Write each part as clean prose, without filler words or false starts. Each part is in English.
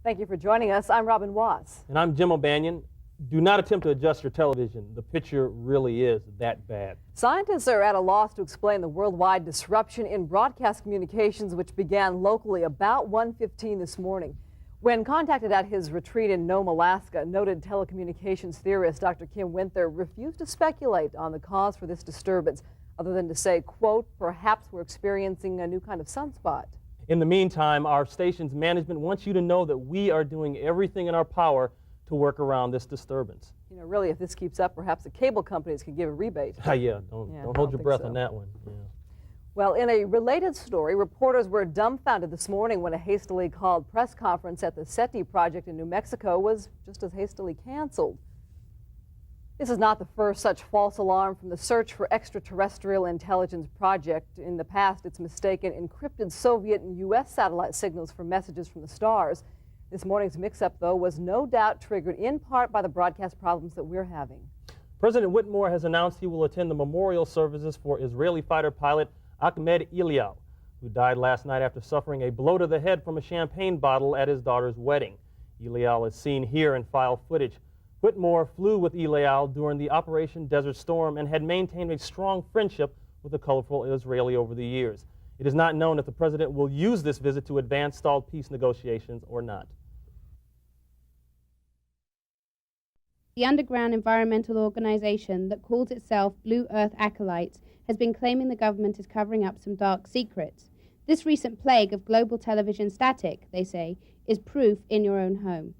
Thank you for joining us. I'm Robin Watts. And I'm Jim O'Banion. Do not attempt to adjust your television. The picture really is that bad. Scientists are at a loss to explain the worldwide disruption in broadcast communications, which began locally about 1:15 this morning. When contacted at his retreat in Nome, Alaska, noted telecommunications theorist Dr. Kim Winther refused to speculate on the cause for this disturbance, other than to say, quote, perhaps we're experiencing a new kind of sunspot. In the meantime, our station's management wants you to know that we are doing everything in our power to work around this disturbance. You know, really, if this keeps up, perhaps the cable companies could give a rebate. Don't hold your breath on that one. Yeah. Well, in a related story, reporters were dumbfounded this morning when a hastily called press conference at the SETI project in New Mexico was just as hastily canceled. This is not the first such false alarm from the Search for Extraterrestrial Intelligence project. In the past, it's mistaken encrypted Soviet and U.S. satellite signals for messages from the stars. This morning's mix-up, though, was no doubt triggered in part by the broadcast problems that we're having. President Whitmore has announced he will attend the memorial services for Israeli fighter pilot Ahmed Eliyahu, who died last night after suffering a blow to the head from a champagne bottle at his daughter's wedding. Eliyahu is seen here in file footage. Whitmore flew with Eliyahu during the Operation Desert Storm and had maintained a strong friendship with the colorful Israeli over the years. It is not known if the president will use this visit to advance stalled peace negotiations or not. The underground environmental organization that calls itself Blue Earth Acolytes has been claiming the government is covering up some dark secrets. This recent plague of global television static, they say, is proof in your own home.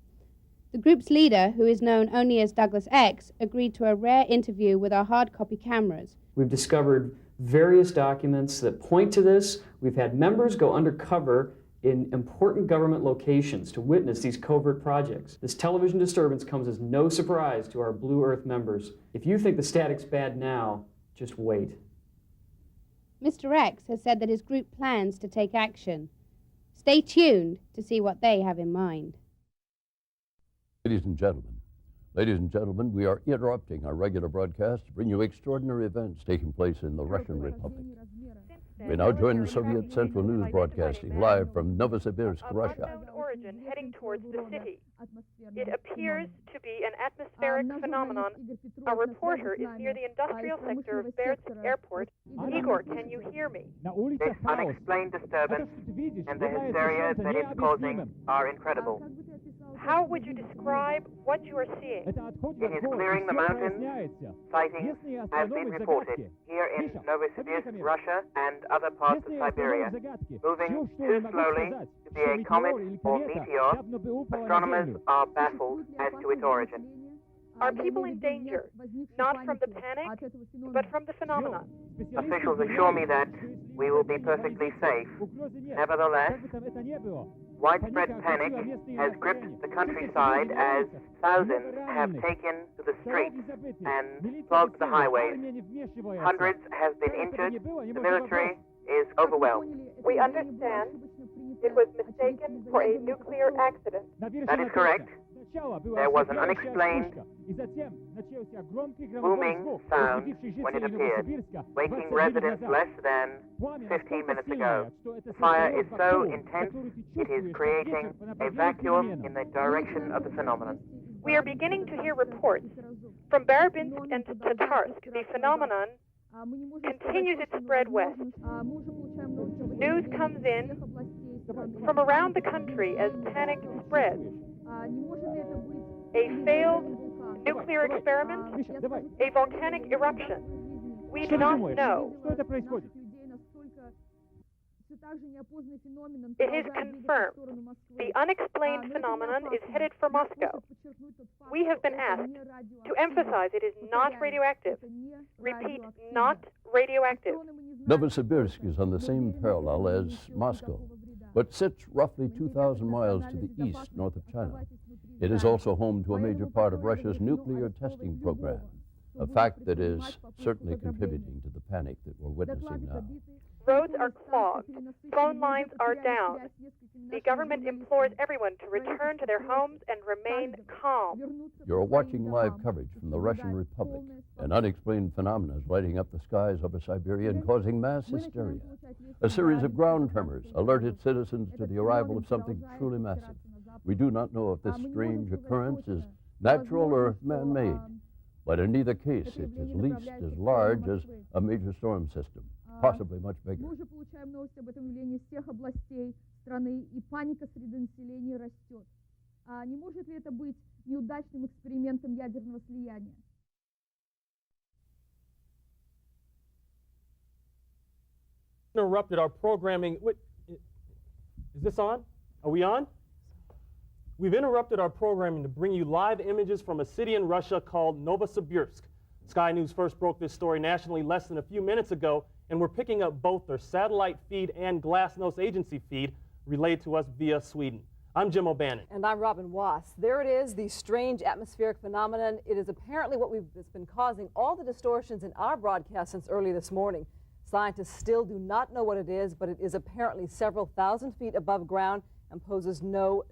The group's leader, who is known only as Douglas X, agreed to a rare interview with our hard copy cameras. We've discovered various documents that point to this. We've had members go undercover in important government locations to witness these covert projects. This television disturbance comes as no surprise to our Blue Earth members. If you think the static's bad now, just wait. Mr. X has said that his group plans to take action. Stay tuned to see what they have in mind. Ladies and gentlemen, we are interrupting our regular broadcast to bring you extraordinary events taking place in the Russian Republic. We now join the Soviet Central News broadcasting live from Novosibirsk, Russia. Of unknown origin heading towards the city. It appears to be an atmospheric phenomenon. Our reporter is near the industrial sector of Bertsk Airport. Igor, can you hear me? This unexplained disturbance and the hysteria that it's causing are incredible. How would you describe what you are seeing? It is clearing the mountains. Sightings have been reported here in Novosibirsk, Russia, and other parts of Siberia. Moving too slowly to be a comet or meteor, astronomers are baffled as to its origin. Are people in danger, not from the panic, but from the phenomenon? Officials assure me that we will be perfectly safe. Nevertheless, widespread panic has gripped the countryside as thousands have taken to the streets and clogged the highways. Hundreds have been injured. The military is overwhelmed. We understand it was mistaken for a nuclear accident. That is correct. There was an unexplained booming sound when it appeared, waking residents less than 15 minutes ago. The fire is so intense, it is creating a vacuum in the direction of the phenomenon. We are beginning to hear reports from Barbinsk and Tatarsk. The phenomenon continues its spread west. News comes in from around the country as panic spreads. A failed nuclear experiment? A volcanic eruption? We do not know. It is confirmed. The unexplained phenomenon is headed for Moscow. We have been asked to emphasize it is not radioactive. Repeat, not radioactive. Novosibirsk is on the same parallel as Moscow, but sits roughly 2,000 miles to the east, north of China. It is also home to a major part of Russia's nuclear testing program, a fact that is certainly contributing to the panic that we're witnessing now. Roads are clogged. Phone lines are down. The government implores everyone to return to their homes and remain calm. You're watching live coverage from the Russian Republic. An unexplained phenomenon is lighting up the skies over Siberia and causing mass hysteria. A series of ground tremors alerted citizens to the arrival of something truly massive. We do not know if this strange occurrence is natural or man-made, but in either case, it's at least as large as a major storm system, possibly much bigger. Мы уже получаем новости об этом явлении из всех областей страны, и паника среди населения растет. Не может ли это быть неудачным экспериментом ядерного слияния? Interrupted our programming. Wait, is this on? Are we on? We've interrupted our programming to bring you live images from a city in Russia called Novosibirsk. Sky News first broke this story nationally less than a few minutes ago, and we're picking up both their satellite feed and Glasnost agency feed relayed to us via Sweden. I'm Jim O'Bannon. And I'm Robin Wass. There it is, the strange atmospheric phenomenon. It is apparently it's been causing all the distortions in our broadcast since early this morning. Scientists still do not know what it is, but it is apparently several thousand feet above ground and poses no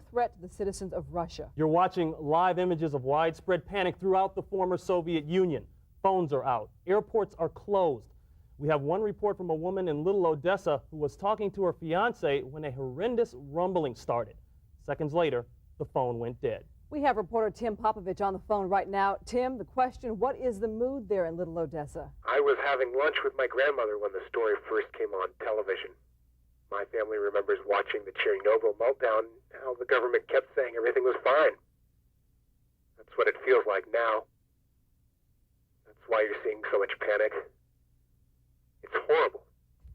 threat to the citizens of Russia. You're watching live images of widespread panic throughout the former Soviet Union. Phones are out. Airports are closed. We have one report from a woman in Little Odessa who was talking to her fiancé when a horrendous rumbling started. Seconds later, the phone went dead. We have reporter Tim Popovich on the phone right now. Tim, the question, what is the mood there in Little Odessa? I was having lunch with my grandmother when the story first came on television. My family remembers watching the Chernobyl meltdown, how the government kept saying everything was fine. That's what it feels like now. That's why you're seeing so much panic. It's horrible.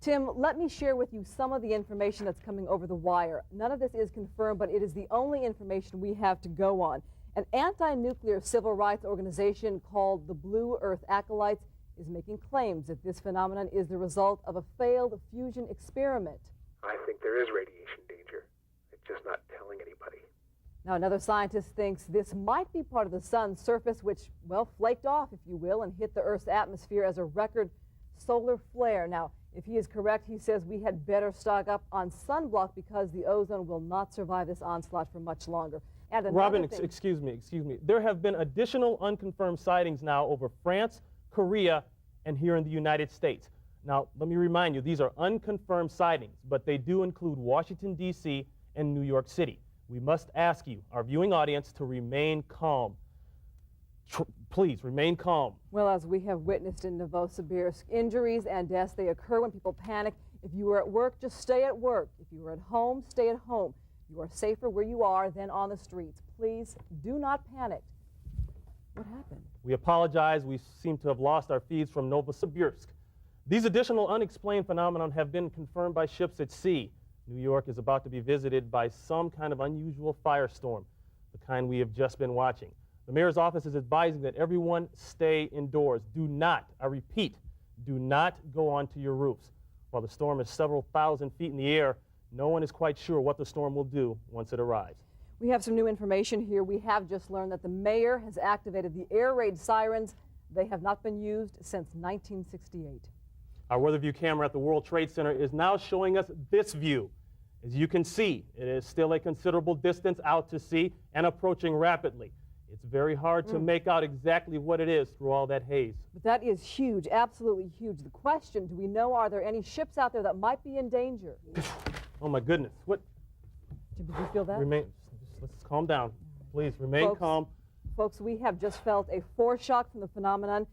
Tim, let me share with you some of the information that's coming over the wire. None of this is confirmed, but it is the only information we have to go on. An anti-nuclear civil rights organization called the Blue Earth Acolytes is making claims that this phenomenon is the result of a failed fusion experiment. I think there is radiation danger. It's just not telling anybody. Now, another scientist thinks this might be part of the sun's surface, which, well, flaked off, if you will, and hit the Earth's atmosphere as a record solar flare. Now, if he is correct, he says we had better stock up on sunblock because the ozone will not survive this onslaught for much longer. And Robin, excuse me. There have been additional unconfirmed sightings now over France, Korea, and here in the United States. Now, let me remind you, these are unconfirmed sightings, but they do include Washington, D.C. and New York City. We must ask you, our viewing audience, to remain calm. Please, remain calm. Well, as we have witnessed in Novosibirsk, injuries and deaths, they occur when people panic. If you are at work, just stay at work. If you are at home, stay at home. You are safer where you are than on the streets. Please do not panic. What happened? We apologize. We seem to have lost our feeds from Novosibirsk. These additional unexplained phenomena have been confirmed by ships at sea. New York is about to be visited by some kind of unusual firestorm, the kind we have just been watching. The mayor's office is advising that everyone stay indoors. Do not, I repeat, do not go onto your roofs. While the storm is several thousand feet in the air, no one is quite sure what the storm will do once it arrives. We have some new information here. We have just learned that the mayor has activated the air raid sirens. They have not been used since 1968. Our weather view camera at the World Trade Center is now showing us this view. As you can see, it is still a considerable distance out to sea and approaching rapidly. It's very hard to make out exactly what it is through all that haze. But that is huge, absolutely huge. The question, do we know, are there any ships out there that might be in danger? Oh my goodness, what? Did you feel that? Let's calm down. Please, remain calm. Folks, we have just felt a foreshock from the phenomenon,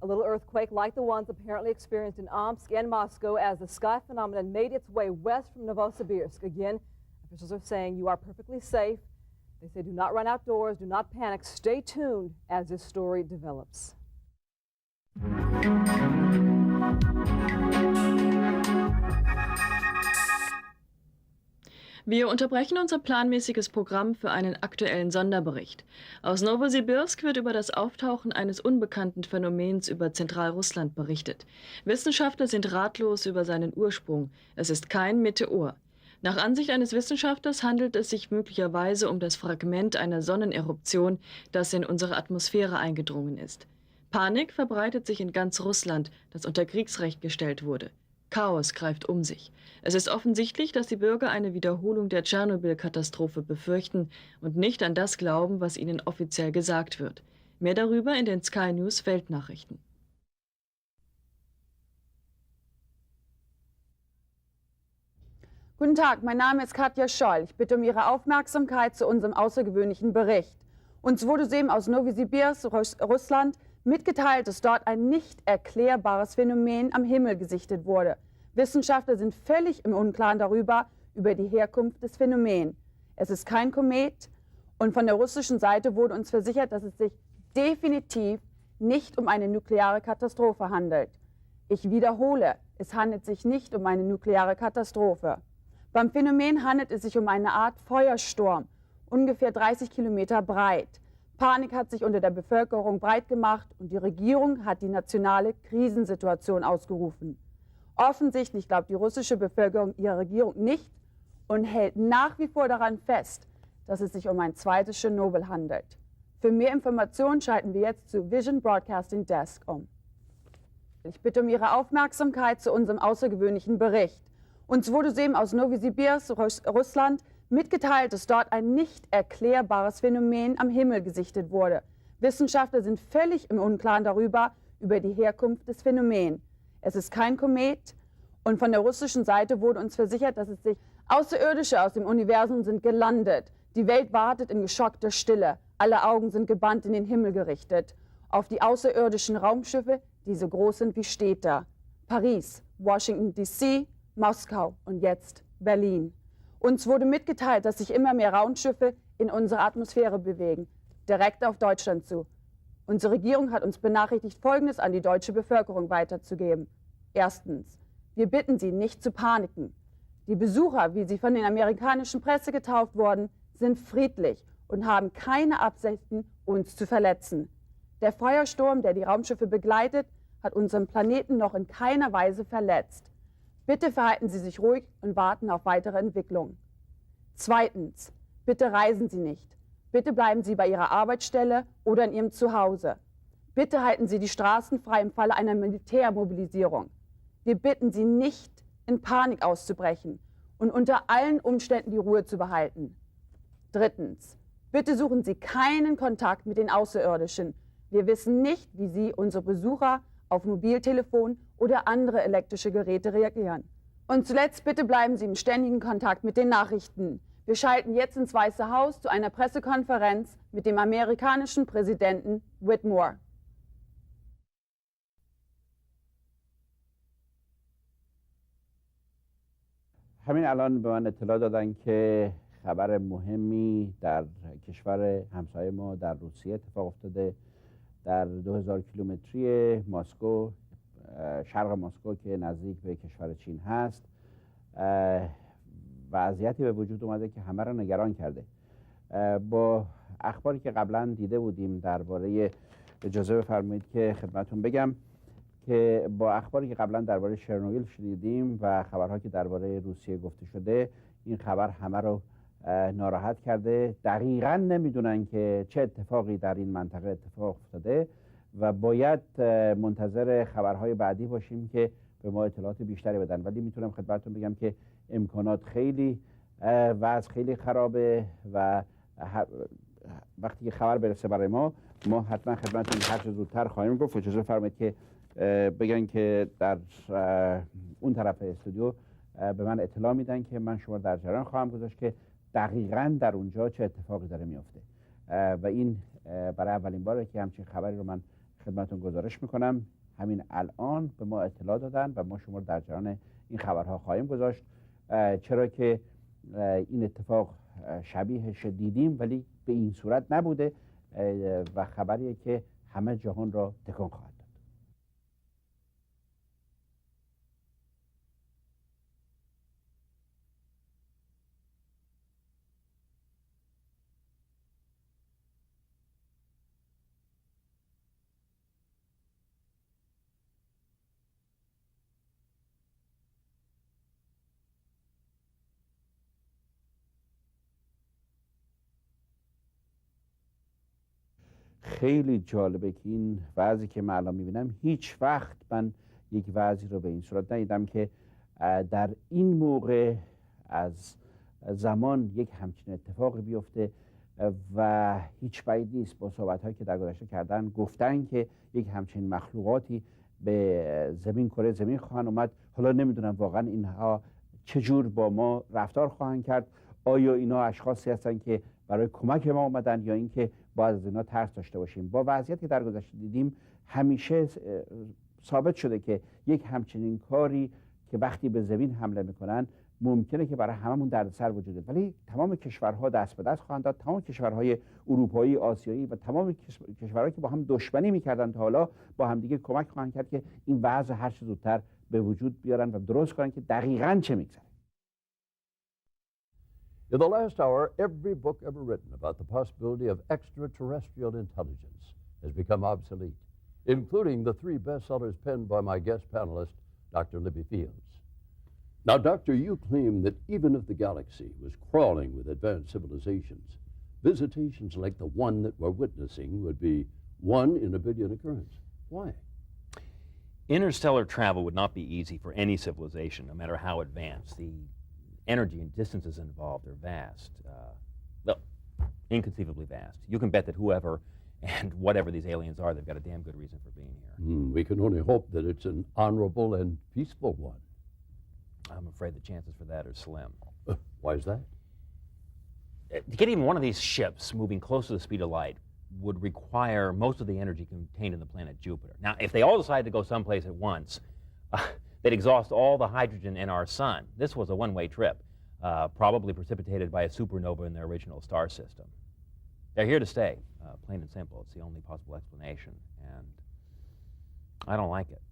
a little earthquake like the ones apparently experienced in Omsk and Moscow as the sky phenomenon made its way west from Novosibirsk. Again, officials are saying you are perfectly safe. They say do not run outdoors, do not panic. Stay tuned as this story develops. Wir unterbrechen unser planmäßiges Programm für einen aktuellen Sonderbericht. Aus Novosibirsk wird über das Auftauchen eines unbekannten Phänomens über Zentralrussland berichtet. Wissenschaftler sind ratlos über seinen Ursprung. Es ist kein Meteor. Nach Ansicht eines Wissenschaftlers handelt es sich möglicherweise um das Fragment einer Sonneneruption, das in unsere Atmosphäre eingedrungen ist. Panik verbreitet sich in ganz Russland, das unter Kriegsrecht gestellt wurde. Chaos greift um sich. Es ist offensichtlich, dass die Bürger eine Wiederholung der Tschernobyl-Katastrophe befürchten und nicht an das glauben, was ihnen offiziell gesagt wird. Mehr darüber in den Sky News Weltnachrichten. Guten Tag, mein Name ist Katja Scholl. Ich bitte um Ihre Aufmerksamkeit zu unserem außergewöhnlichen Bericht. Uns wurde soeben aus Novosibirsk, Russland, mitgeteilt, dass dort ein nicht erklärbares Phänomen am Himmel gesichtet wurde. Wissenschaftler sind völlig im Unklaren darüber, über die Herkunft des Phänomens. Es ist kein Komet und von der russischen Seite wurde uns versichert, dass es sich definitiv nicht um eine nukleare Katastrophe handelt. Ich wiederhole, es handelt sich nicht um eine nukleare Katastrophe. Beim Phänomen handelt es sich um eine Art Feuersturm, ungefähr 30 Kilometer breit. Panik hat sich unter der Bevölkerung breit gemacht und die Regierung hat die nationale Krisensituation ausgerufen. Offensichtlich glaubt die russische Bevölkerung ihrer Regierung nicht und hält nach wie vor daran fest, dass es sich um ein zweites Tschernobyl handelt. Für mehr Informationen schalten wir jetzt zu Vision Broadcasting Desk um. Ich bitte um Ihre Aufmerksamkeit zu unserem außergewöhnlichen Bericht. Uns wurde soeben aus Novosibirsk, Russland, mitgeteilt, dass dort ein nicht erklärbares Phänomen am Himmel gesichtet wurde. Wissenschaftler sind völlig im Unklaren darüber, über die Herkunft des Phänomens. Es ist kein Komet und von der russischen Seite wurde uns versichert, dass es sich Außerirdische aus dem Universum sind gelandet. Die Welt wartet in geschockter Stille. Alle Augen sind gebannt in den Himmel gerichtet. Auf die außerirdischen Raumschiffe, die so groß sind wie Städte. Paris, Washington D.C., Moskau und jetzt Berlin. Uns wurde mitgeteilt, dass sich immer mehr Raumschiffe in unsere Atmosphäre bewegen, direkt auf Deutschland zu. Unsere Regierung hat uns benachrichtigt, Folgendes an die deutsche Bevölkerung weiterzugeben. Erstens, wir bitten Sie, nicht zu paniken. Die Besucher, wie sie von der amerikanischen Presse getauft wurden, sind friedlich und haben keine Absichten, uns zu verletzen. Der Feuersturm, der die Raumschiffe begleitet, hat unseren Planeten noch in keiner Weise verletzt. Bitte verhalten Sie sich ruhig und warten auf weitere Entwicklungen. Zweitens, bitte reisen Sie nicht. Bitte bleiben Sie bei Ihrer Arbeitsstelle oder in Ihrem Zuhause. Bitte halten Sie die Straßen frei im Falle einer Militärmobilisierung. Wir bitten Sie nicht, in Panik auszubrechen und unter allen Umständen die Ruhe zu behalten. Drittens, bitte suchen Sie keinen Kontakt mit den Außerirdischen. Wir wissen nicht, wie Sie, unsere Besucher, auf Mobiltelefon oder andere elektrische Geräte reagieren. Und zuletzt, bitte bleiben Sie im ständigen Kontakt mit den Nachrichten. Wir schalten jetzt ins Weiße Haus zu einer Pressekonferenz mit dem amerikanischen Präsidenten Whitmore. همین الان به من اطلاع دادن که خبر مهمی در کشور همسایه ما در روسیه اتفاق افتاده. در 2000 کیلومتری ماسکو، شرق ماسکو که نزدیک به کشور چین هست، وضعیتی به وجود اومده که همه را نگران کرده. با اخباری که قبلا دیده بودیم درباره، اجازه بفرمایید که خدمتتون بگم که با اخباری که قبلا درباره چرنوبیل شنیدیم و خبرها که درباره روسیه گفته شده، این خبر همه رو ناراحت کرده. دقیقاً نمیدونن که چه اتفاقی در این منطقه اتفاق افتاده و باید منتظر خبرهای بعدی باشیم که به ما اطلاعات بیشتری بدن. ولی میتونم خدمتتون بگم که امکانات خیلی وضع خیلی خرابه و وقتی که خبر برسه برای ما حتما خدمتتون هر چه زودتر خواهیم گفت. اجازه فرمایید که بگن که در اون طرف استودیو به من اطلاع میدن که من شما در جریان خواهم گذاشت که دقیقاً در اونجا چه اتفاقی داره میفته و این برای اولین باره که همچین خبری رو من خدمتتون گزارش میکنم. همین الان به ما اطلاع دادن و ما شما رو در جریان این خبرها خواهیم گذاشت، چرا که این اتفاق شبیهش دیدیم ولی به این صورت نبوده و خبریه که همه جهان را تکان خواهد داد. خیلی جالبه که این وضعی که من الان میبینم، هیچ وقت من یک وضعی رو به این صورت ندیدم که در این موقع از زمان یک همچین اتفاقی بیفته و هیچ بعید نیست. با صحبت‌هایی که در گذشته کردن گفتن که یک همچین مخلوقاتی به زمین کره زمین خواهند اومد. حالا نمیدونم واقعا اینها چجور با ما رفتار خواهند کرد. آیا اینا اشخاصی هستند که برای کمک ما آمدن یا اینکه باید از اینا ترس داشته باشیم؟ با وضعیتی که در گذشته دیدیم همیشه ثابت شده که یک همچنین کاری که وقتی به زمین حمله میکنن ممکنه که برای هممون دردسر وجود داره، ولی تمام کشورها دست به دست خواهند داد. تمام کشورهای اروپایی، آسیایی و تمام کشورهایی که با هم دشمنی میکردن تا حالا با همدیگه کمک خواهند کرد که این وضع هر چه زودتر به وجود بیارن و درست کنن که دقیقاً چه میگذره. In the last hour, every book ever written about the possibility of extraterrestrial intelligence has become obsolete, including the 3 bestsellers penned by my guest panelist, Dr. Libby Fields. Now, Doctor, you claim that even if the galaxy was crawling with advanced civilizations, visitations like the one that we're witnessing would be 1 in a billion occurrence. Why? Interstellar travel would not be easy for any civilization, no matter how advanced. The energy and distances involved are vast, well, inconceivably vast. You can bet that whoever and whatever these aliens are, they've got a damn good reason for being here. We can only hope that it's an honorable and peaceful one. I'm afraid the chances for that are slim. Why is that? To get even one of these ships moving close to the speed of light would require most of the energy contained in the planet Jupiter. Now, if they all decided to go someplace at once, they'd exhaust all the hydrogen in our sun. This was a one-way trip, probably precipitated by a supernova in their original star system. They're here to stay, plain and simple. It's the only possible explanation, and I don't like it.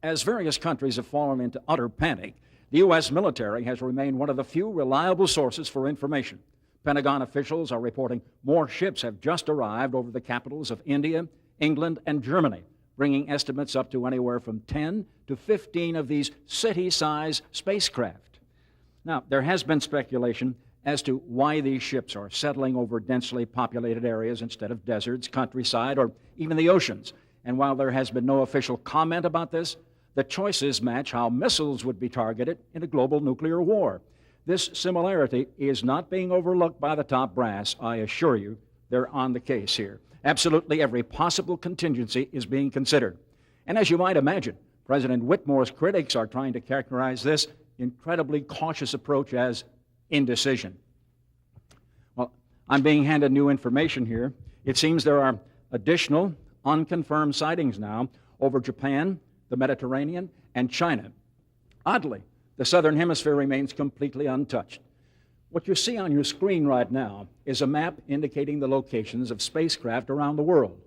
As various countries have fallen into utter panic, the U.S. military has remained one of the few reliable sources for information. Pentagon officials are reporting more ships have just arrived over the capitals of India, England, and Germany, bringing estimates up to anywhere from 10 to 15 of these city-size spacecraft. Now, there has been speculation as to why these ships are settling over densely populated areas instead of deserts, countryside, or even the oceans. And while there has been no official comment about this, the choices match how missiles would be targeted in a global nuclear war. This similarity is not being overlooked by the top brass. I assure you, they're on the case here. Absolutely every possible contingency is being considered. And as you might imagine, President Whitmore's critics are trying to characterize this incredibly cautious approach as indecision. Well, I'm being handed new information here. It seems there are additional unconfirmed sightings now over Japan, the Mediterranean, and China. Oddly, the southern hemisphere remains completely untouched. What you see on your screen right now is a map indicating the locations of spacecraft around the world.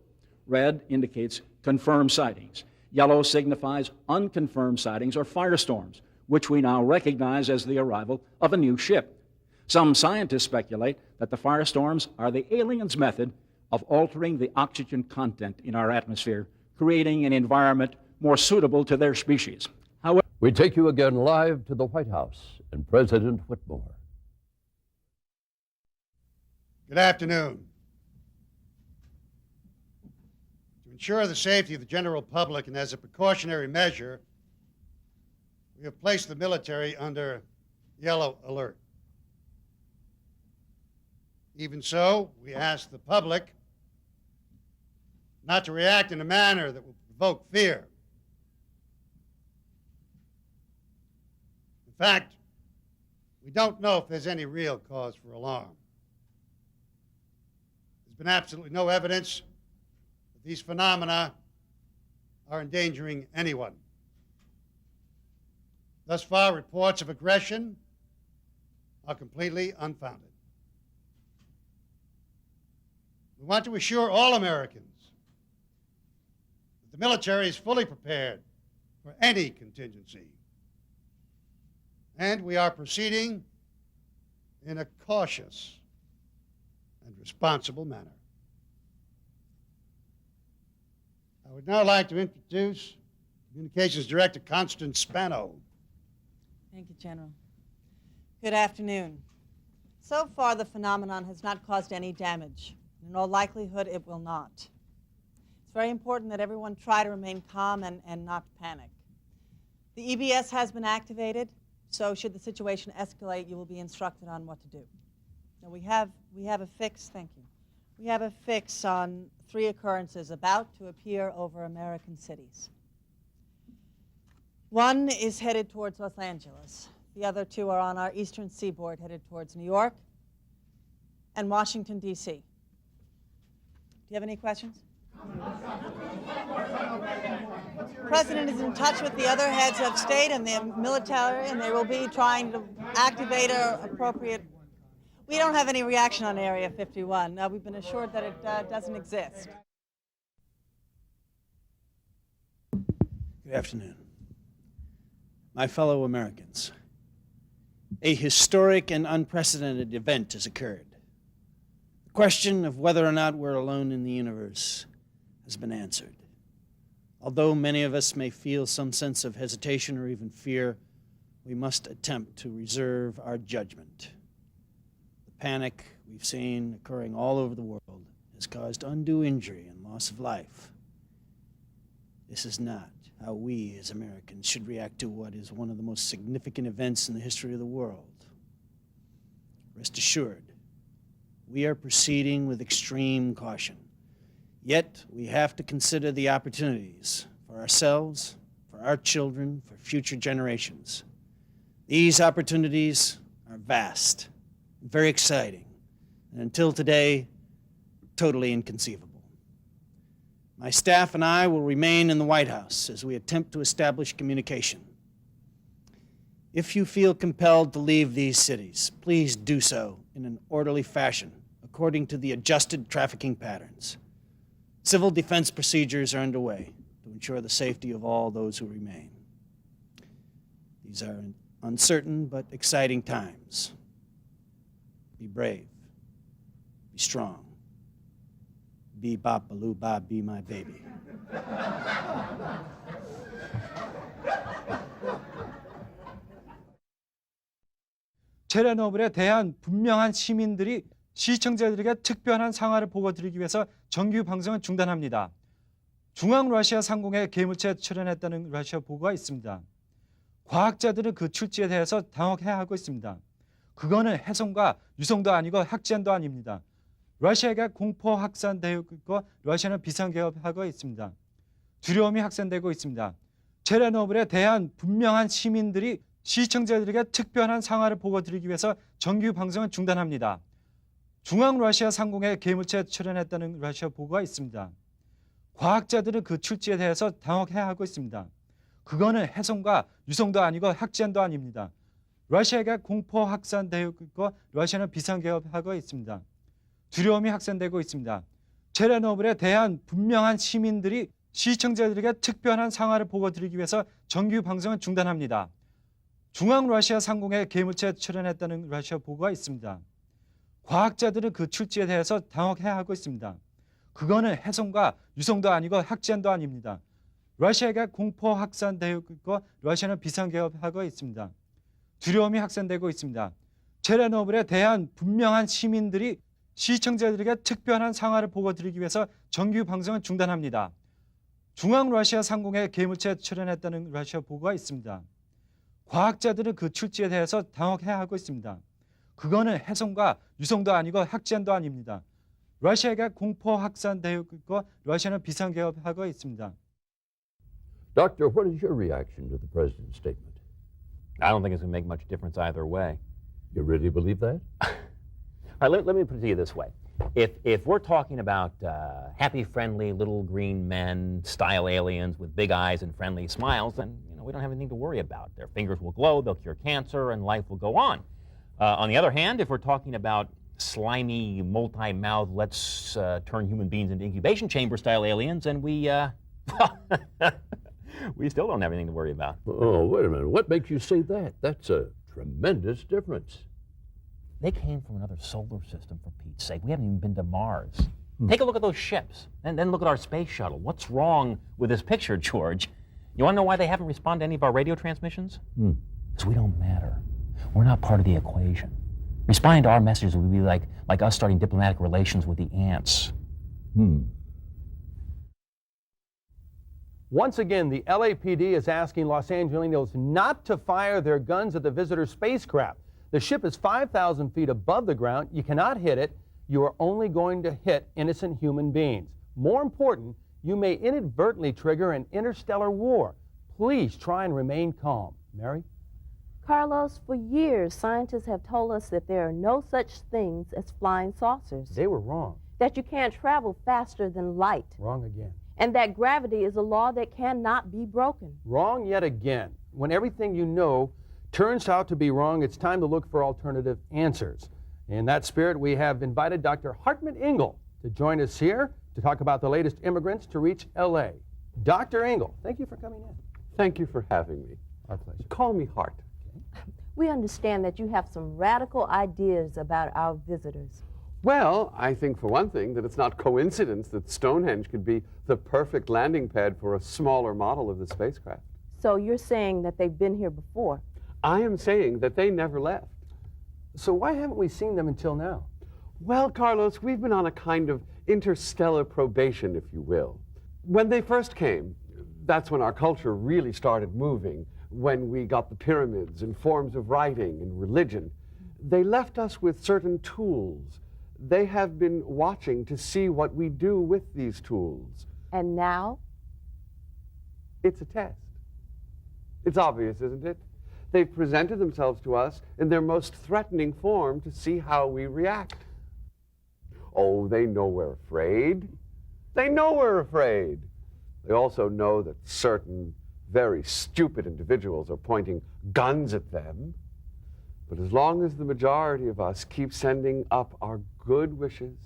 Red indicates confirmed sightings. Yellow signifies unconfirmed sightings or firestorms, which we now recognize as the arrival of a new ship. Some scientists speculate that the firestorms are the aliens' method of altering the oxygen content in our atmosphere, creating an environment more suitable to their species. However, we take you again live to the White House and President Whitmore. Good afternoon. To ensure the safety of the general public and as a precautionary measure, we have placed the military under yellow alert. Even so, we ask the public not to react in a manner that will provoke fear. In fact, we don't know if there's any real cause for alarm. There's been absolutely no evidence that these phenomena are endangering anyone. Thus far, reports of aggression are completely unfounded. We want to assure all Americans that the military is fully prepared for any contingency. And we are proceeding in a cautious and responsible manner. I would now like to introduce Communications Director Constance Spano. Thank you, General. Good afternoon. So far, the phenomenon has not caused any damage. In all likelihood, it will not. It's very important that everyone try to remain calm and not panic. The EBS has been activated, so should the situation escalate, you will be instructed on what to do. Now, we have a fix, thank you. We have a fix on 3 occurrences about to appear over American cities. One is headed towards Los Angeles. The other 2 are on our eastern seaboard headed towards New York and Washington, D.C. Do you have any questions? The President is in touch with the other heads of state and the military, and they will be trying to activate appropriate. We don't have any reaction on Area 51. We've been assured that it doesn't exist. Good afternoon. My fellow Americans, a historic and unprecedented event has occurred. The question of whether or not we're alone in the universe has been answered. Although many of us may feel some sense of hesitation or even fear, we must attempt to reserve our judgment. The panic we've seen occurring all over the world has caused undue injury and loss of life. This is not how we as Americans should react to what is one of the most significant events in the history of the world. Rest assured, we are proceeding with extreme caution. Yet, we have to consider the opportunities for ourselves, for our children, for future generations. These opportunities are vast, very exciting, and until today, totally inconceivable. My staff and I will remain in the White House as we attempt to establish communication. If you feel compelled to leave these cities, please do so in an orderly fashion, according to the adjusted trafficking patterns. Civil defense procedures are underway to ensure the safety of all those who remain. These are uncertain but exciting times. Be brave. Be strong. Be bop baloo bob, be my baby. 체르노빌에 대한 분명한 시민들이 시청자들에게 특별한 상하를 보고드리기 위해서 정규 방송을 중단합니다. 중앙 러시아 상공에 괴물체에 출현했다는 러시아 보고가 있습니다. 과학자들은 그 출지에 대해서 당혹해하고 있습니다. 그거는 훼손과 유성도 아니고 학전도 아닙니다. 러시아가 공포 확산되고 있고 러시아는 비상개업하고 있습니다. 두려움이 확산되고 있습니다. 체르노빌에 대한 분명한 시민들이 시청자들에게 특별한 상하를 보고드리기 위해서 정규 방송을 중단합니다. 중앙 러시아 상공에 괴물체에 출현했다는 러시아 보고가 있습니다. 과학자들은 그 출지에 대해서 당혹해하고 있습니다. 그거는 훼손과 유성도 아니고 학전도 아닙니다. 러시아가 공포 확산되고 있고 러시아는 비상개업하고 있습니다. 두려움이 확산되고 있습니다. 체르노빌에 대한 분명한 시민들이 시청자들에게 특별한 상하를 보고드리기 위해서 정규 방송을 중단합니다. 중앙 러시아 상공에 괴물체에 출현했다는 러시아 보고가 있습니다. 과학자들은 그 출지에 대해서 당혹해하고 있습니다. 그거는 훼손과 유성도 아니고 학전도 아닙니다. 러시아가 공포 확산되고 있고 러시아는 비상개업하고 있습니다. 두려움이 확산되고 있습니다. 체르노빌에 대한 분명한 시민들이 시청자들에게 특별한 상하를 보고드리기 위해서 정규 방송을 중단합니다. 중앙 러시아 상공에 괴물체에 출현했다는 러시아 보고가 있습니다. 과학자들은 그 출지에 대해서 당혹해하고 있습니다. 그거는 훼손과 유성도 아니고 학전도 아닙니다. 러시아가 공포 확산되고 있고 러시아는 비상개업하고 있습니다. Doctor, what is your reaction to the president's statement? I don't think it's going to make much difference either way. You really believe that? All right, let me put it to you this way. If we're talking about happy, friendly, little green men style aliens with big eyes and friendly smiles, then we don't have anything to worry about. Their fingers will glow, they'll cure cancer, and life will go on. On the other hand, if we're talking about slimy, multi-mouthed, let's turn human beings into incubation chamber style aliens, and we still don't have anything to worry about. Oh, wait a minute. What makes you say that? That's a tremendous difference. They came from another solar system, for Pete's sake. We haven't even been to Mars. Take a look at those ships, and then look at our space shuttle. What's wrong with this picture, George? You want to know why they haven't responded to any of our radio transmissions? Because we don't matter. We're not part of the equation. Responding to our messages would be like us starting diplomatic relations with the ants. Once again, the LAPD is asking Los Angelinos not to fire their guns at the visitor spacecraft. The ship is 5,000 feet above the ground. You cannot hit it. you are only going to hit innocent human beings. More important, you may inadvertently trigger an interstellar war. Please try and remain calm. Mary? Carlos, for years, scientists have told us that there are no such things as flying saucers. They were wrong. That you can't travel faster than light. Wrong again. And that gravity is a law that cannot be broken. Wrong yet again. When everything you know turns out to be wrong, it's time to look for alternative answers. In that spirit, we have invited Dr. Hartmut Engel to join us here to talk about the latest immigrants to reach L.A. Dr. Engel, thank you for coming in. Thank you for having me. Our pleasure. Call me Hart. We understand that you have some radical ideas about our visitors. Well, I think for one thing that it's not coincidence that Stonehenge could be the perfect landing pad for a smaller model of the spacecraft. So you're saying that they've been here before? I am saying that they never left. So why haven't we seen them until now? Well, Carlos, we've been on a kind of interstellar probation, if you will. When they first came, that's when our culture really started moving, when we got the pyramids and forms of writing and religion. They left us with certain tools. They have been watching to see what we do with these tools. And now? It's a test. It's obvious, isn't it? They've presented themselves to us in their most threatening form to see how we react. Oh, they know we're afraid. They know we're afraid. They also know that certain very stupid individuals are pointing guns at them. But as long as the majority of us keep sending up our good wishes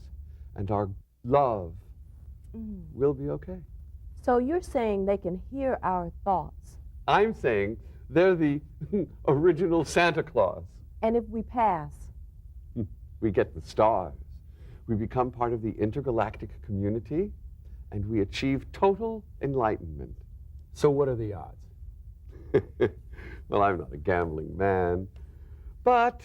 and our love, we'll be okay. So you're saying they can hear our thoughts? I'm saying they're the original Santa Claus. And if we pass? We get the stars. We become part of the intergalactic community, and we achieve total enlightenment. So what are the odds? Well, I'm not a gambling man. But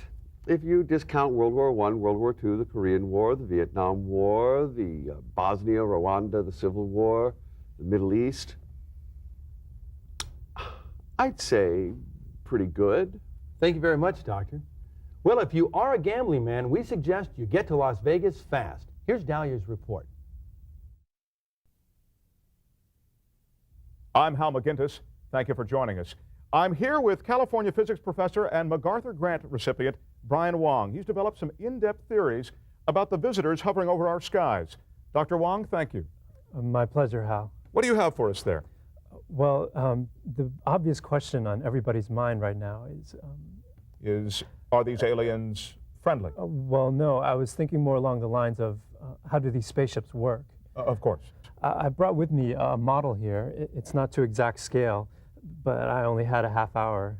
if you discount World War I, World War II, the Korean War, the Vietnam War, the Bosnia, Rwanda, the Civil War, the Middle East, I'd say pretty good. Thank you very much, Doctor. Well, if you are a gambling man, we suggest you get to Las Vegas fast. Here's Dahlia's report. I'm Hal McGintis. Thank you for joining us. I'm here with California physics professor and MacArthur Grant recipient Brian Wong. He's developed some in-depth theories about the visitors hovering over our skies. Dr. Wong, thank you. My pleasure, Hal. What do you have for us there? Well, the obvious question on everybody's mind right now is are these aliens friendly? Well, no. I was thinking more along the lines of how do these spaceships work? Of course. I brought with me a model here. It's not to exact scale, but I only had a half hour.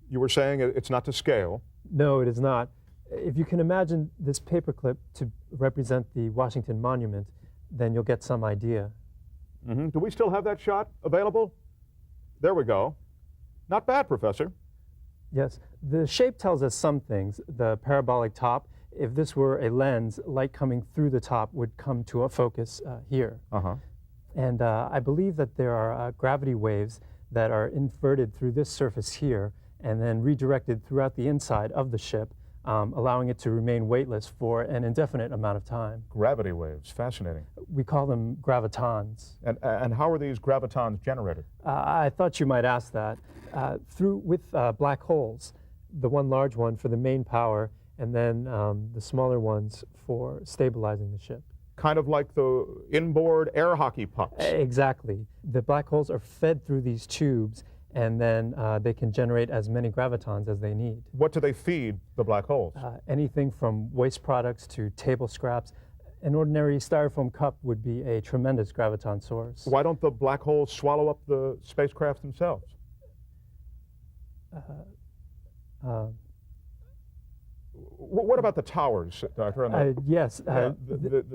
You were saying it's not to scale? No, it is not. If you can imagine this paperclip to represent the Washington Monument, then you'll get some idea. Mm-hmm. Do we still have that shot available? There we go. Not bad, Professor. Yes. The shape tells us some things. The parabolic top, if this were a lens, light coming through the top would come to a focus here. And I believe that there are gravity waves that are inverted through this surface here and then redirected throughout the inside of the ship, allowing it to remain weightless for an indefinite amount of time. Gravity waves, fascinating. We call them gravitons. And how are these gravitons generated? I thought you might ask that. With black holes, the one large one for the main power, and then the smaller ones for stabilizing the ship. Kind of like the inboard air hockey pucks. Exactly. The black holes are fed through these tubes, and then they can generate as many gravitons as they need. What do they feed the black holes? Anything from waste products to table scraps. An ordinary styrofoam cup would be a tremendous graviton source. Why don't the black holes swallow up the spacecraft themselves? What about the towers, Doctor? Yes.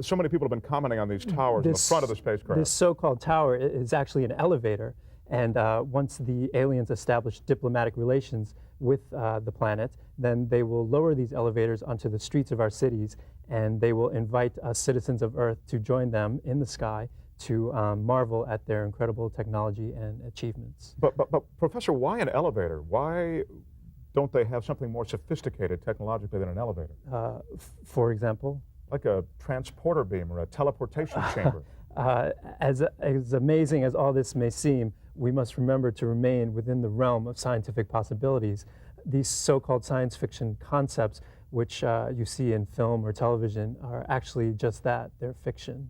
So many people have been commenting on these towers in the front of the spacecraft. This so-called tower is actually an elevator, and once the aliens establish diplomatic relations with the planet, then they will lower these elevators onto the streets of our cities, and they will invite us citizens of Earth to join them in the sky to marvel at their incredible technology and achievements. But Professor, why an elevator? Why don't they have something more sophisticated technologically than an elevator? For example? Like a transporter beam or a teleportation chamber. As amazing as all this may seem, we must remember to remain within the realm of scientific possibilities. These so-called science fiction concepts, which you see in film or television, are actually just that, they're fiction.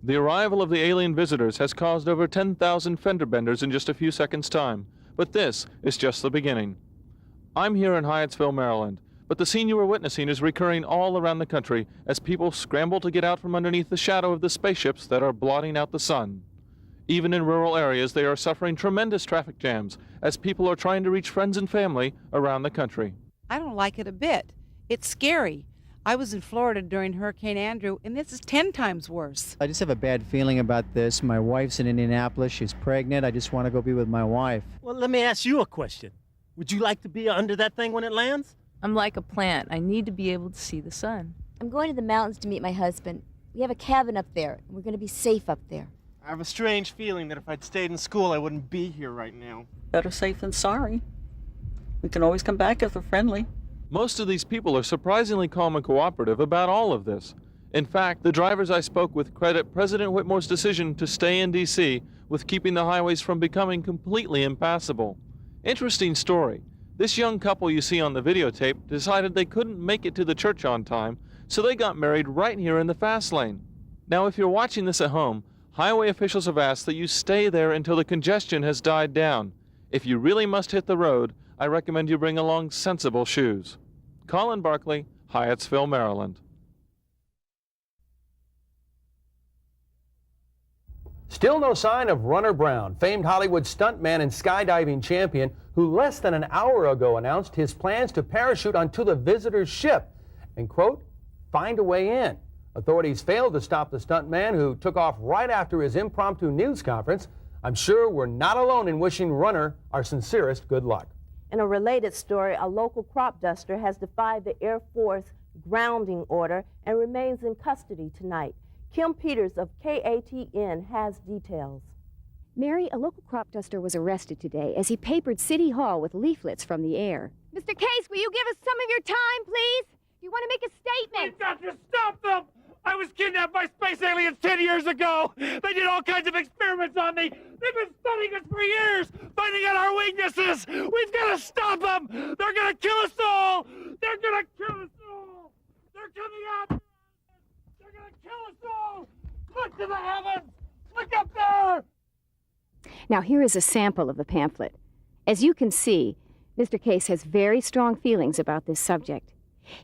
The arrival of the alien visitors has caused over 10,000 fender benders in just a few seconds' time, but this is just the beginning. I'm here in Hyattsville, Maryland, but the scene you are witnessing is recurring all around the country as people scramble to get out from underneath the shadow of the spaceships that are blotting out the sun. Even in rural areas, they are suffering tremendous traffic jams as people are trying to reach friends and family around the country. I don't like it a bit. It's scary. I was in Florida during Hurricane Andrew, and this is 10 times worse. I just have a bad feeling about this. My wife's in Indianapolis. She's pregnant. I just want to go be with my wife. Well, let me ask you a question. Would you like to be under that thing when it lands? I'm like a plant. I need to be able to see the sun. I'm going to the mountains to meet my husband. We have a cabin up there, and we're going to be safe up there. I have a strange feeling that if I'd stayed in school, I wouldn't be here right now. Better safe than sorry. We can always come back if they're friendly. Most of these people are surprisingly calm and cooperative about all of this. In fact, the drivers I spoke with credit President Whitmore's decision to stay in D.C. with keeping the highways from becoming completely impassable. Interesting story. This young couple you see on the videotape decided they couldn't make it to the church on time, so they got married right here in the fast lane. Now, if you're watching this at home, highway officials have asked that you stay there until the congestion has died down. If you really must hit the road, I recommend you bring along sensible shoes. Colin Barkley, Hyattsville, Maryland. Still no sign of Runner Brown, famed Hollywood stuntman and skydiving champion, who less than an hour ago announced his plans to parachute onto the visitor's ship and, quote, find a way in. Authorities failed to stop the stuntman, who took off right after his impromptu news conference. I'm sure we're not alone in wishing Runner our sincerest good luck. In a related story, a local crop duster has defied the Air Force grounding order and remains in custody tonight. Kim Peters of KATN has details. Mary, a local crop duster was arrested today as he papered City Hall with leaflets from the air. Mr. Case, will you give us some of your time, please? Do you want to make a statement? We've got to stop them! I was kidnapped by space aliens 10 years ago! They did all kinds of experiments on me! They've been studying us for years, finding out our weaknesses! We've got to stop them! They're gonna kill us all! They're gonna kill us all! They're coming after us! They're gonna kill us all! Look to the heavens! Look up there! Now, here is a sample of the pamphlet. As you can see, Mr. Case has very strong feelings about this subject.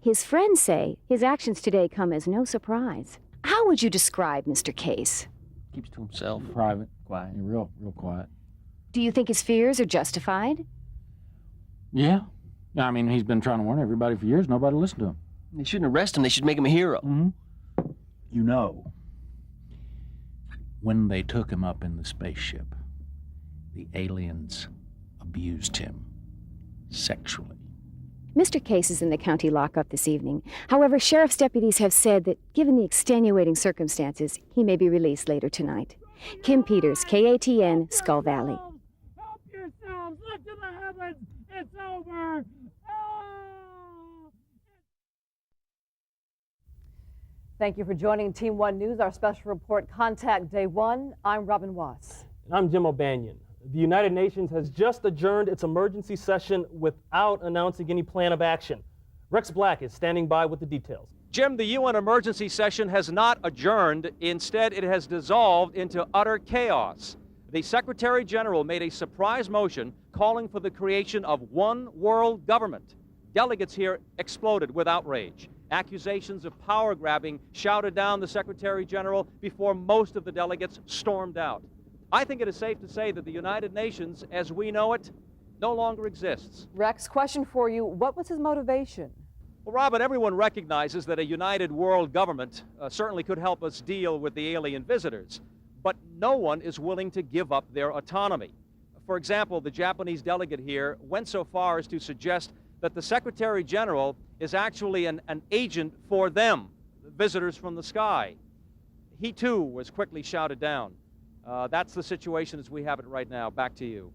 His friends say his actions today come as no surprise. How would you describe Mr. Case? Keeps to himself. Private, quiet, real quiet. Do you think his fears are justified? Yeah. I mean, he's been trying to warn everybody for years. Nobody listened to him. They shouldn't arrest him. They should make him a hero. Mm-hmm. You know, when they took him up in the spaceship, the aliens abused him sexually. Mr. Case is in the county lockup this evening. However, sheriff's deputies have said that, given the extenuating circumstances, he may be released later tonight. Kim Peters, KATN, Skull Valley. Help yourselves! Look to the heavens! It's over! Thank you for joining Team 1 News, our special report, Contact Day 1. I'm Robin Wass. And I'm Jim O'Banion. The United Nations has just adjourned its emergency session without announcing any plan of action. Rex Black is standing by with the details. Jim, the UN emergency session has not adjourned. Instead, it has dissolved into utter chaos. The Secretary General made a surprise motion calling for the creation of one world government. Delegates here exploded with outrage. Accusations of power grabbing shouted down the Secretary General before most of the delegates stormed out. I think it is safe to say that the United Nations, as we know it, no longer exists. Rex, question for you. What was his motivation? Well, Robin, everyone recognizes that a united world government certainly could help us deal with the alien visitors, but no one is willing to give up their autonomy. For example, the Japanese delegate here went so far as to suggest that the Secretary General is actually an agent for them, visitors from the sky. He, too, was quickly shouted down. That's the situation as we have it right now. Back to you.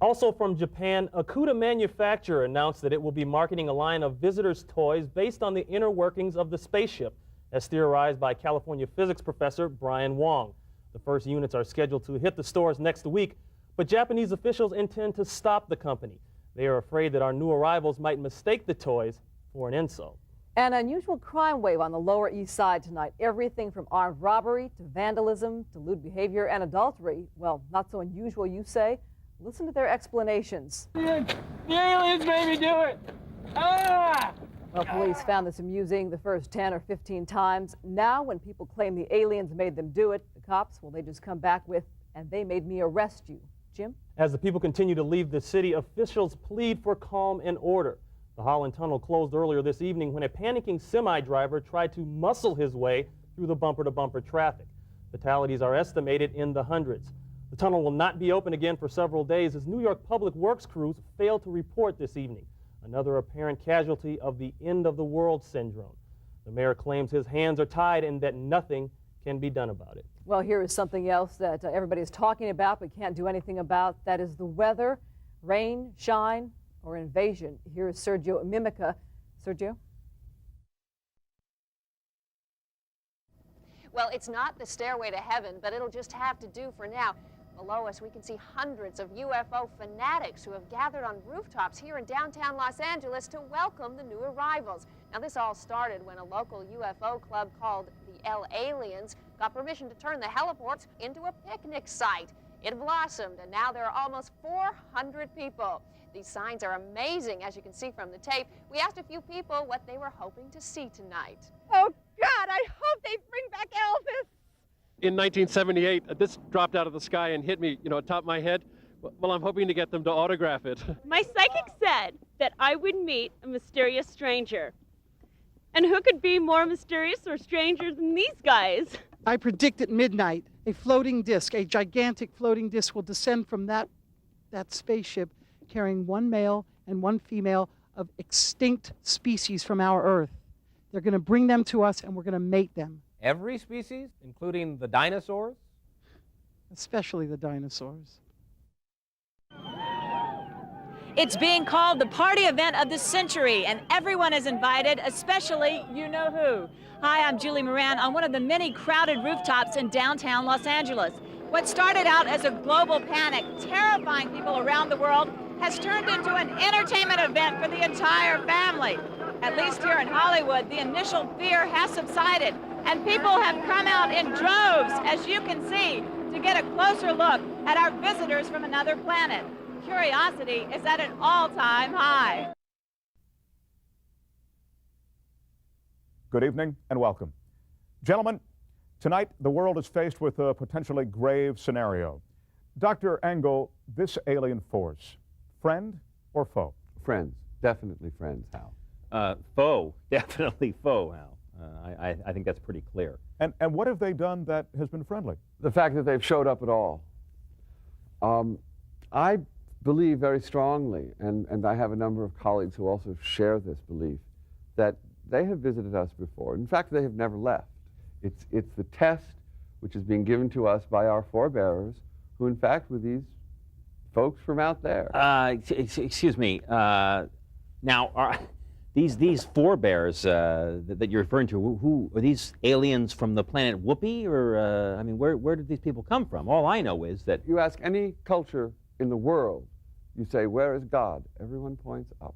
Also from Japan, Akuta Manufacturer announced that it will be marketing a line of visitors' toys based on the inner workings of the spaceship, as theorized by California physics professor Brian Wong. The first units are scheduled to hit the stores next week, but Japanese officials intend to stop the company. They are afraid that our new arrivals might mistake the toys for an insult. An unusual crime wave on the Lower East Side tonight. Everything from armed robbery to vandalism to lewd behavior and adultery. Well, not so unusual, you say? Listen to their explanations. The aliens made me do it! Ah! Well, police found this amusing the first 10 or 15 times. Now, when people claim the aliens made them do it, the cops, well, they just come back with, and they made me arrest you. Jim? As the people continue to leave the city, officials plead for calm and order. The Holland Tunnel closed earlier this evening when a panicking semi-driver tried to muscle his way through the bumper-to-bumper traffic. Fatalities are estimated in the hundreds. The tunnel will not be open again for several days as New York Public Works crews failed to report this evening. Another apparent casualty of the end-of-the-world syndrome. The mayor claims his hands are tied and that nothing can be done about it. Well, here is something else that everybody is talking about but can't do anything about. That is the weather, rain, shine, or invasion. Here is Sergio Mimica. Sergio? Well, it's not the stairway to heaven, but it'll just have to do for now. Below us, we can see hundreds of UFO fanatics who have gathered on rooftops here in downtown Los Angeles to welcome the new arrivals. Now, this all started when a local UFO club called the L Aliens got permission to turn the heliports into a picnic site. It blossomed, and now there are almost 400 people. These signs are amazing, as you can see from the tape. We asked a few people what they were hoping to see tonight. Oh, God, I hope they bring back Elvis. In 1978, this dropped out of the sky and hit me, atop of my head. Well, I'm hoping to get them to autograph it. My psychic said that I would meet a mysterious stranger. And who could be more mysterious or stranger than these guys? I predict at midnight, a floating disc, a gigantic floating disc will descend from that spaceship carrying one male and one female of extinct species from our Earth. They're going to bring them to us and we're going to mate them. Every species, including the dinosaurs? Especially the dinosaurs. It's being called the party event of the century, and everyone is invited, especially you-know-who. Hi, I'm Julie Moran on one of the many crowded rooftops in downtown Los Angeles. What started out as a global panic, terrifying people around the world, has turned into an entertainment event for the entire family. At least here in Hollywood, the initial fear has subsided, and people have come out in droves, as you can see, to get a closer look at our visitors from another planet. Curiosity is at an all-time high. Good evening and welcome. Gentlemen, tonight the world is faced with a potentially grave scenario. Dr. Engel, this alien force, friend or foe? Friends, definitely friends, Hal. Foe, definitely foe, Hal. I think that's pretty clear. And what have they done that has been friendly? The fact that they've showed up at all. I believe very strongly, and I have a number of colleagues who also share this belief, that they have visited us before. In fact, they have never left. It's the test which is being given to us by our forebearers, who in fact were these folks from out there. Excuse me. Now, these forebears that you're referring to, who are these aliens from the planet Whoopi, or I mean, where did these people come from? All I know is that you ask any culture in the world, you say, "Where is God?" Everyone points up.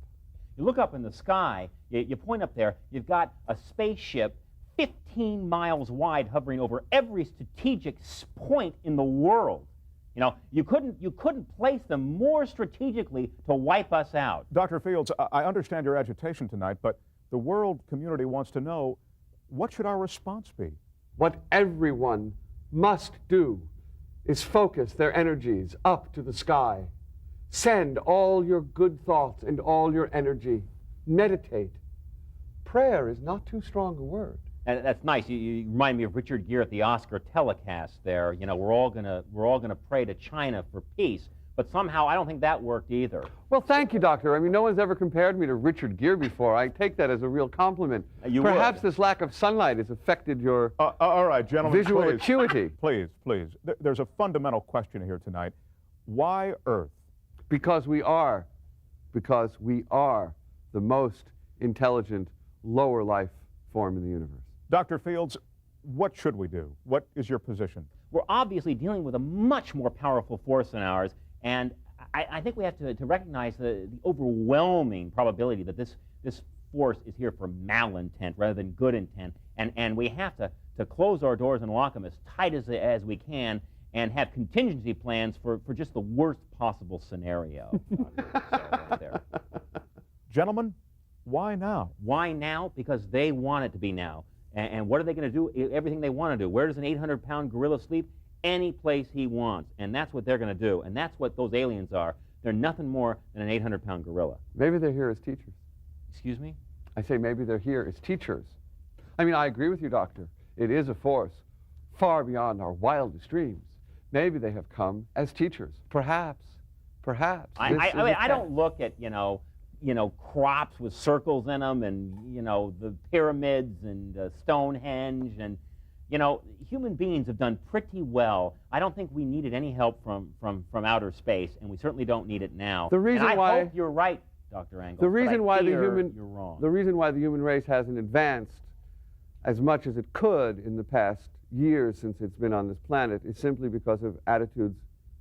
You look up in the sky, you point up there, you've got a spaceship 15 miles wide hovering over every strategic point in the world. You know, you couldn't place them more strategically to wipe us out. Dr. Fields, I understand your agitation tonight, but the world community wants to know, what should our response be? What everyone must do is focus their energies up to the sky. Send all your good thoughts and all your energy. Meditate. Prayer is not too strong a word. And that's nice. You remind me of Richard Gere at the Oscar telecast there. You know, we're all gonna pray to China for peace. But somehow I don't think that worked either. Well, thank you, Doctor. I mean, no one's ever compared me to Richard Gere before. I take that as a real compliment. Perhaps this lack of sunlight has affected your all right, gentlemen, visual please. acuity. Please. There's a fundamental question here tonight. Why Earth? Because we are the most intelligent lower life form in the universe. Dr. Fields, what should we do? What is your position? We're obviously dealing with a much more powerful force than ours, and I think we have to recognize the overwhelming probability that this force is here for malintent rather than good intent, and we have to close our doors and lock them as tight as we can and have contingency plans for just the worst possible scenario. Gentlemen, why now? Why now? Because they want it to be now. And what are they going to do? Everything they want to do. Where does an 800-pound gorilla sleep? Any place he wants. And that's what they're going to do. And that's what those aliens are. They're nothing more than an 800-pound gorilla. Maybe they're here as teachers. Excuse me? I say maybe they're here as teachers. I mean, I agree with you, Doctor. It is a force far beyond our wildest dreams. Maybe they have come as teachers. Perhaps. I don't look at, crops with circles in them and, the pyramids and Stonehenge and, human beings have done pretty well. I don't think we needed any help from outer space, and we certainly don't need it now. The reason and I why hope you're right, Dr. Engel. The reason why you're wrong. The reason why the human race hasn't advanced as much as it could in the past years since it's been on this planet is simply because of attitudes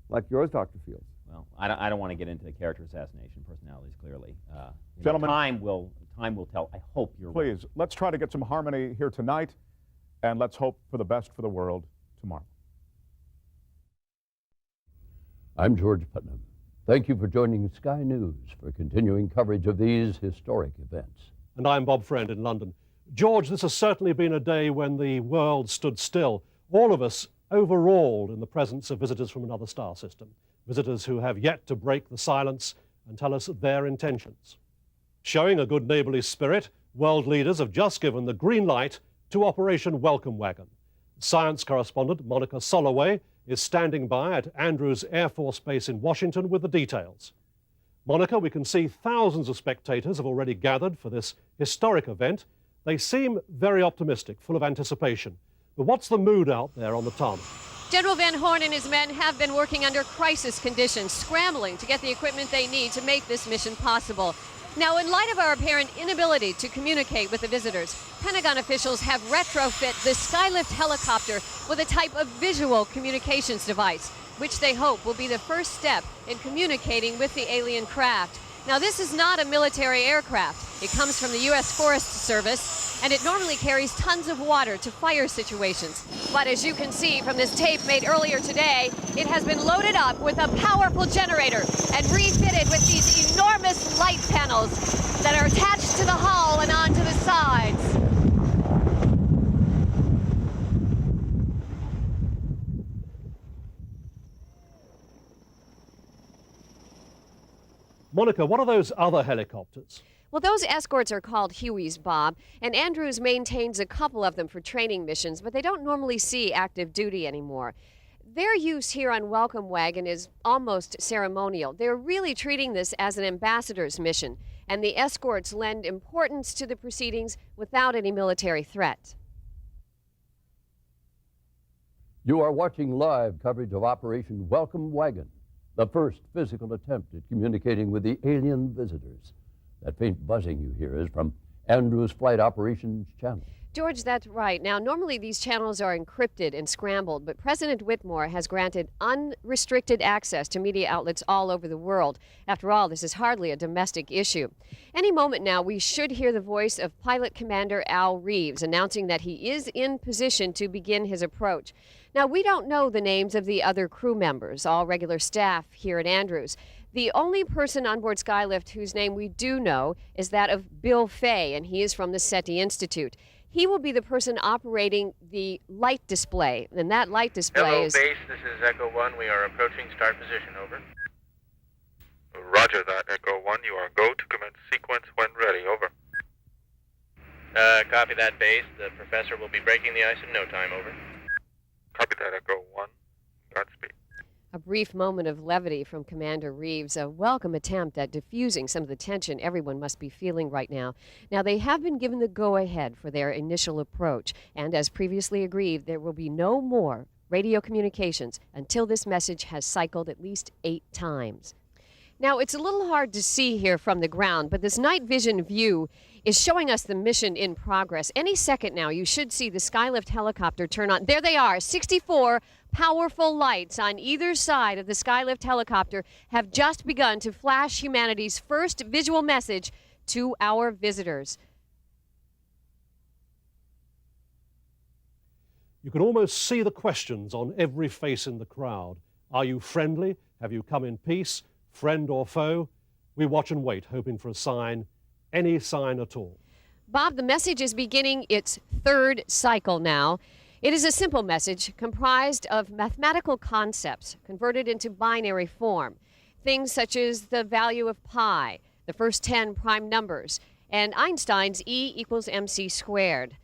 like yours, Dr. Fields. Well, I don't want to get into character assassination personalities, clearly. Gentlemen, time will tell. I hope you're right. Please, let's try to get some harmony here tonight, and let's hope for the best for the world tomorrow. I'm George Putnam. Thank you for joining Sky News for continuing coverage of these historic events. And I'm Bob Friend in London. George, this has certainly been a day when the world stood still. All of us overawed in the presence of visitors from another star system, visitors who have yet to break the silence and tell us their intentions. Showing a good neighborly spirit, world leaders have just given the green light to Operation Welcome Wagon. Science correspondent Monica Soloway is standing by at Andrews Air Force Base in Washington with the details. Monica, we can see thousands of spectators have already gathered for this historic event. They seem very optimistic, full of anticipation. But what's the mood out there on the tarmac? General Van Horn and his men have been working under crisis conditions, scrambling to get the equipment they need to make this mission possible. Now, in light of our apparent inability to communicate with the visitors, Pentagon officials have retrofit the Skylift helicopter with a type of visual communications device, which they hope will be the first step in communicating with the alien craft. Now, this is not a military aircraft. It comes from the U.S. Forest Service, and it normally carries tons of water to fire situations. But as you can see from this tape made earlier today, it has been loaded up with a powerful generator and refitted with these enormous light panels that are attached to the hull and onto the sides. Monica, what are those other helicopters? Well, those escorts are called Hueys, Bob, and Andrews maintains a couple of them for training missions, but they don't normally see active duty anymore. Their use here on Welcome Wagon is almost ceremonial. They're really treating this as an ambassador's mission, and the escorts lend importance to the proceedings without any military threat. You are watching live coverage of Operation Welcome Wagon, the first physical attempt at communicating with the alien visitors. That faint buzzing you hear is from Andrews Flight Operations Channel. George, that's right. Now, normally these channels are encrypted and scrambled, but President Whitmore has granted unrestricted access to media outlets all over the world. After all, this is hardly a domestic issue. Any moment now, we should hear the voice of Pilot Commander Al Reeves announcing that he is in position to begin his approach. Now, we don't know the names of the other crew members, all regular staff here at Andrews. The only person on board Skylift whose name we do know is that of Bill Fay, and he is from the SETI Institute. He will be the person operating the light display, and that light display is... Hello, base. This is Echo 1. We are approaching start position. Over. Roger that, Echo 1. You are go to commence sequence when ready. Over. Copy that, base. The professor will be breaking the ice in no time. Over. Copy that, Echo 1. Godspeed. A brief moment of levity from Commander Reeves, a welcome attempt at diffusing some of the tension everyone must be feeling right now. Now, they have been given the go-ahead for their initial approach, and as previously agreed, there will be no more radio communications until this message has cycled at least 8 times. Now, it's a little hard to see here from the ground, but this night vision view is showing us the mission in progress. Any second now, you should see the Skylift helicopter turn on. There they are, 64 powerful lights on either side of the Skylift helicopter have just begun to flash humanity's first visual message to our visitors. You can almost see the questions on every face in the crowd. Are you friendly? Have you come in peace? Friend or foe? We watch and wait, hoping for a sign, any sign at all. Bob, the message is beginning its third cycle now. It is a simple message comprised of mathematical concepts converted into binary form. Things such as the value of pi, the first 10 prime numbers, and Einstein's E equals mc squared.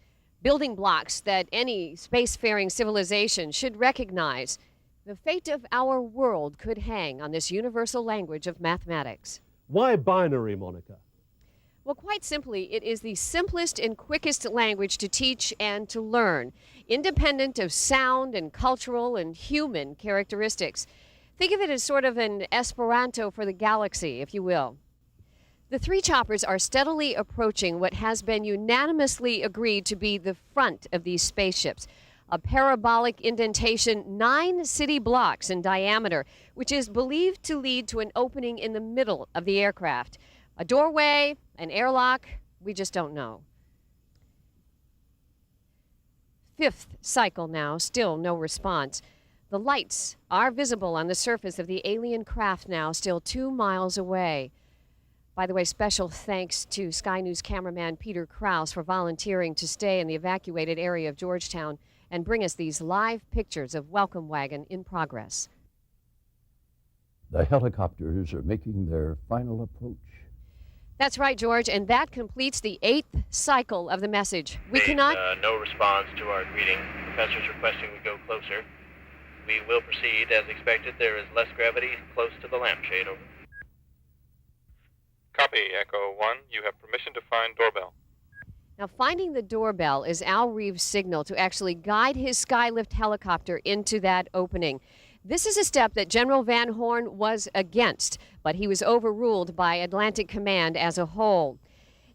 Building blocks that any spacefaring civilization should recognize. The fate of our world could hang on this universal language of mathematics. Why binary, Monica? Well, quite simply, it is the simplest and quickest language to teach and to learn, independent of sound and cultural and human characteristics. Think of it as sort of an Esperanto for the galaxy, if you will. The three choppers are steadily approaching what has been unanimously agreed to be the front of these spaceships, a parabolic indentation 9 city blocks in diameter, which is believed to lead to an opening in the middle of the aircraft. A doorway, an airlock, we just don't know. Fifth cycle now, still no response. The lights are visible on the surface of the alien craft now, still 2 miles away. By the way, special thanks to Sky News cameraman Peter Krause for volunteering to stay in the evacuated area of Georgetown and bring us these live pictures of Welcome Wagon in progress. The helicopters are making their final approach. That's right, George, and that completes the 8th cycle of the message. We cannot... No response to our greeting. Professor's requesting we go closer. We will proceed as expected. There is less gravity close to the lampshade. Over. Copy, Echo 1. You have permission to find doorbell. Now, finding the doorbell is Al Reeves' signal to actually guide his Skylift helicopter into that opening. This is a step that General Van Horn was against, but he was overruled by Atlantic Command as a whole.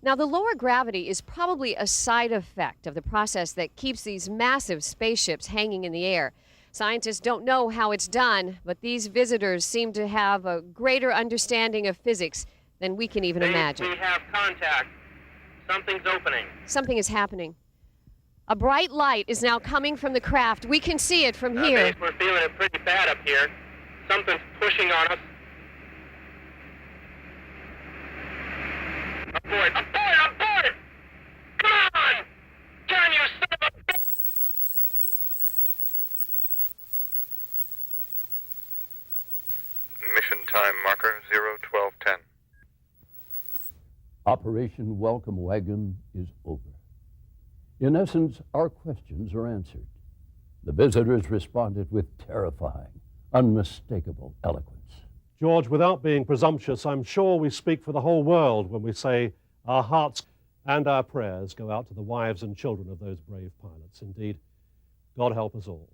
Now, the lower gravity is probably a side effect of the process that keeps these massive spaceships hanging in the air. Scientists don't know how it's done, but these visitors seem to have a greater understanding of physics than we can even imagine. We have contact. Something's opening. Something is happening. A bright light is now coming from the craft. We can see it from here. We're feeling it pretty bad up here. Something's pushing on us. Aboard! Aboard! Aboard! Come on! Turn, you son of a bitch! Mission time marker 01210. Operation Welcome Wagon is over. In essence, our questions are answered. The visitors responded with terrifying, unmistakable eloquence. George, without being presumptuous, I'm sure we speak for the whole world when we say our hearts and our prayers go out to the wives and children of those brave pilots. Indeed, God help us all.